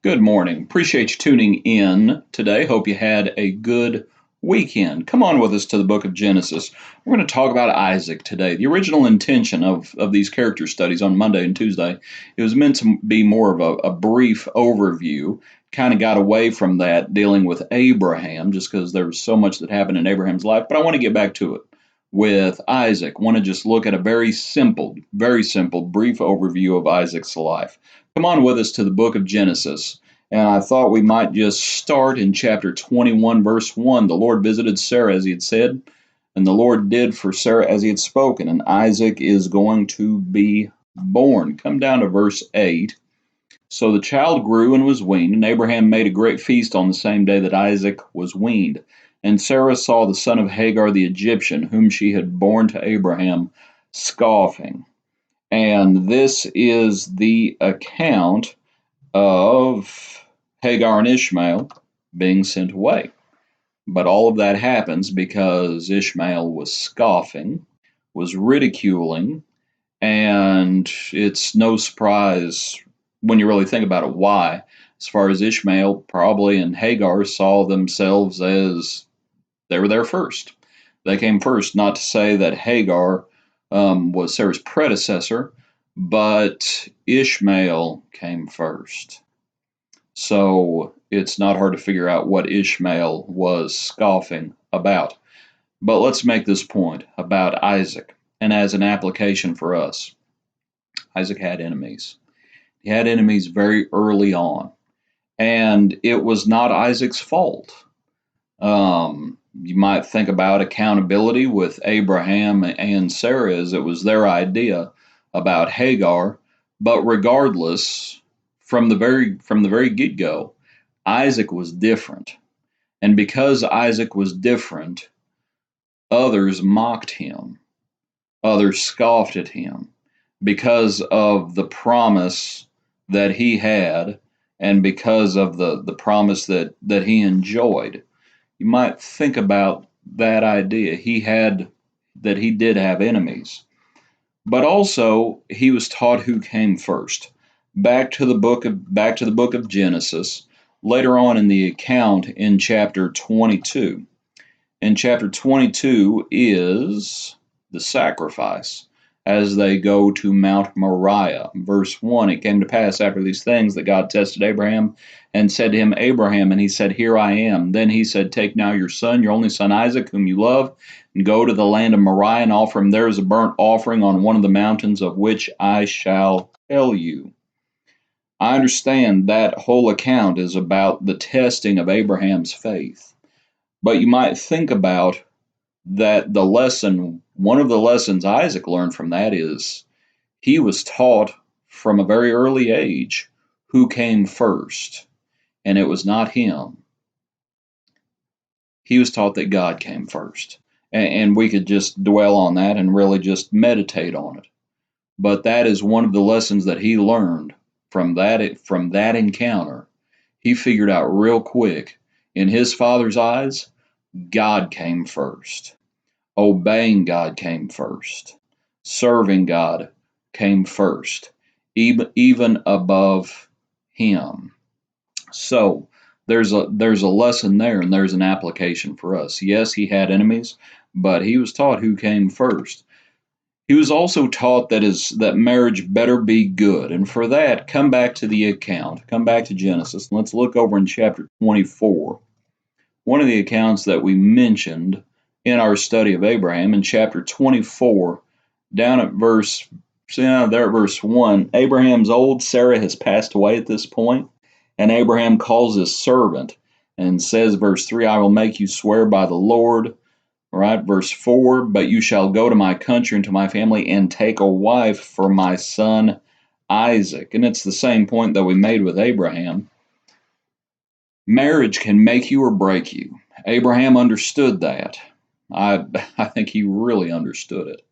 Good morning. Appreciate you tuning in today. Hope you had a good weekend. Come on with us to the book of Genesis. We're going to talk about Isaac today. The original intention of these character studies on Monday and Tuesday, it was meant to be more of a brief overview. Kind of got away from that dealing with Abraham just because there was so much that happened in Abraham's life, but I want to get back to it with Isaac. Want to just look at a very simple, brief overview of Isaac's life. Come on with us to the book of Genesis. And I thought we might just start in chapter 21, verse 1. The Lord visited Sarah as he had said, and the Lord did for Sarah as he had spoken, and Isaac is going to be born. Come down to verse 8. So the child grew and was weaned, and Abraham made a great feast on the same day that Isaac was weaned. And Sarah saw the son of Hagar the Egyptian, whom she had borne to Abraham, scoffing. And this is the account of Hagar and Ishmael being sent away. But all of that happens because Ishmael was scoffing, was ridiculing, and it's no surprise when you really think about it why. As far as Ishmael probably and Hagar saw themselves as they were there first. They came first, not to say that Hagar was Sarah's predecessor, but Ishmael came first. So it's not hard to figure out what Ishmael was scoffing about. But let's make this point about Isaac and as an application for us. Isaac had enemies. He had enemies very early on, and it was not Isaac's fault. You might think about accountability with Abraham and Sarah as it was their idea about Hagar, but regardless, from the very get-go, Isaac was different. And because Isaac was different, others mocked him. Others scoffed at him because of the promise that he had and because of the promise that he enjoyed. You might think about that idea. He did have enemies. But also he was taught who came first. Back to the book of Genesis, later on in the account in chapter 22. And chapter 22 is the sacrifice as they go to Mount Moriah. Verse 1, it came to pass after these things that God tested Abraham and said to him, Abraham, and he said, Here I am. Then he said, Take now your son, your only son Isaac, whom you love, and go to the land of Moriah and offer him there as a burnt offering on one of the mountains of which I shall tell you. I understand that whole account is about the testing of Abraham's faith. But you might think about that one of the lessons Isaac learned from that is he was taught from a very early age who came first, and it was not him. He was taught that God came first. And we could just dwell on that and really just meditate on it. But that is one of the lessons that he learned from that encounter. He figured out real quick, in his father's eyes, God came first. Obeying God came first. Serving God came first, even above him. So there's a lesson there, and there's an application for us. Yes, he had enemies, but he was taught who came first. He was also taught that marriage better be good, and for that, come back to the account. Come back to Genesis. Let's look over in chapter 24. One of the accounts that we mentioned in our study of Abraham in chapter 24, down at verse 1, Abraham's old, Sarah has passed away at this point, and Abraham calls his servant and says, verse 3, I will make you swear by the Lord. Right, verse 4, but you shall go to my country and to my family and take a wife for my son Isaac. And it's the same point that we made with Abraham. Marriage can make you or break you. Abraham understood that. I think he really understood it.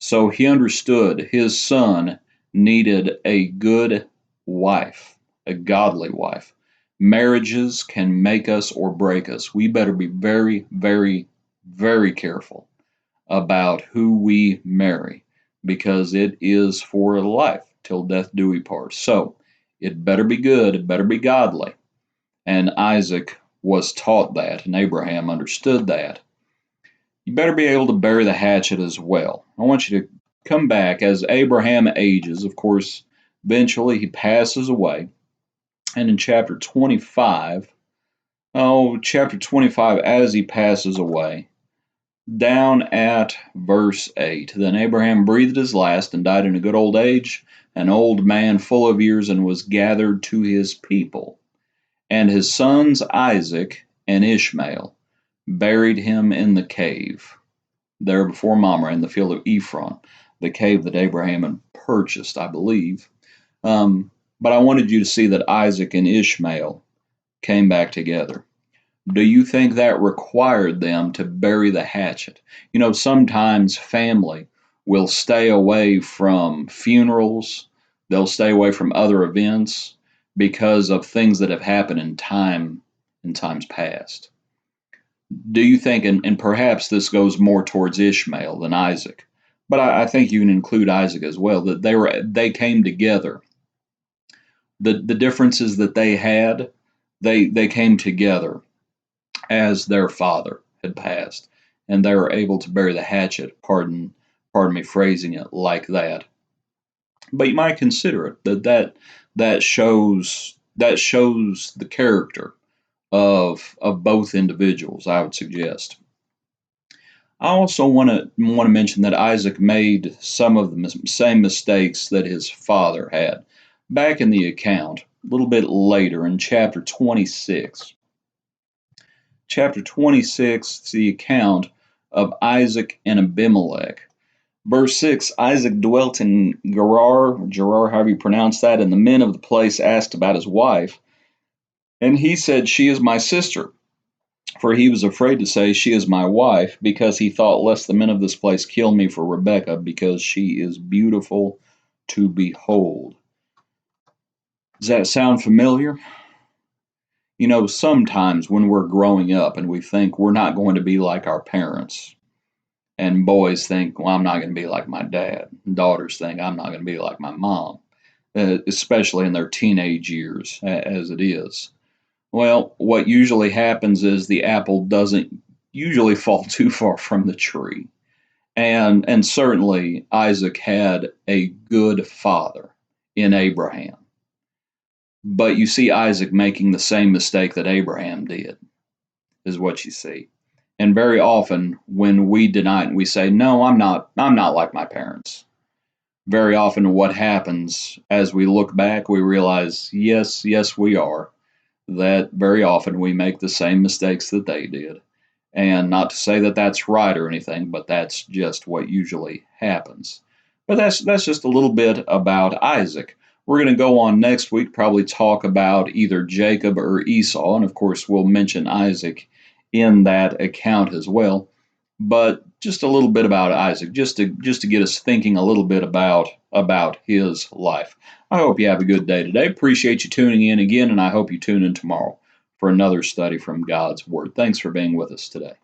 So he understood his son needed a good wife, a godly wife. Marriages can make us or break us. We better be very, very, very careful about who we marry because it is for life till death do we part. So It better be good, it better be godly. And Isaac was taught that, and Abraham understood that. You better be able to bury the hatchet as well. I want you to come back as Abraham ages. Of course, eventually he passes away. And in chapter 25, as he passes away, down at verse 8, then Abraham breathed his last and died in a good old age, an old man full of years, and was gathered to his people. And his sons Isaac and Ishmael buried him in the cave, there before Mamre in the field of Ephron, the cave that Abraham had purchased, I believe. But I wanted you to see that Isaac and Ishmael came back together. Do you think that required them to bury the hatchet? You know, sometimes family will stay away from funerals, they'll stay away from other events because of things that have happened in times past. Do you think, and perhaps this goes more towards Ishmael than Isaac, but I think you can include Isaac as well, that they came together. The differences that they had, they came together as their father had passed, and they were able to bury the hatchet. Pardon me phrasing it like that. But you might consider it that shows the character of both individuals, I would suggest. I also want to mention that Isaac made some of the same mistakes that his father had. Back in the account, a little bit later in chapter 26. Chapter 26 is the account of Isaac and Abimelech. Verse 6, Isaac dwelt in Gerar, however you pronounce that, and the men of the place asked about his wife. And he said, "She is my sister." For he was afraid to say, "She is my wife," because he thought, lest the men of this place kill me for Rebekah, because she is beautiful to behold. Does that sound familiar? You know, sometimes when we're growing up and we think we're not going to be like our parents, and boys think, well, I'm not going to be like my dad, and daughters think, I'm not going to be like my mom, especially in their teenage years, as it is. Well, what usually happens is the apple doesn't usually fall too far from the tree. And certainly Isaac had a good father in Abraham. But you see Isaac making the same mistake that Abraham did, is what you see. And very often when we deny it and we say, "No, I'm not like my parents." Very often what happens as we look back, we realize, yes, we are. That very often we make the same mistakes that they did. And not to say that that's right or anything, but that's just what usually happens. But that's just a little bit about Isaac. We're going to go on next week, probably talk about either Jacob or Esau, and of course we'll mention Isaac in that account as well. But just a little bit about Isaac, just to get us thinking a little bit about his life. I hope you have a good day today. Appreciate you tuning in again, and I hope you tune in tomorrow for another study from God's Word. Thanks for being with us today.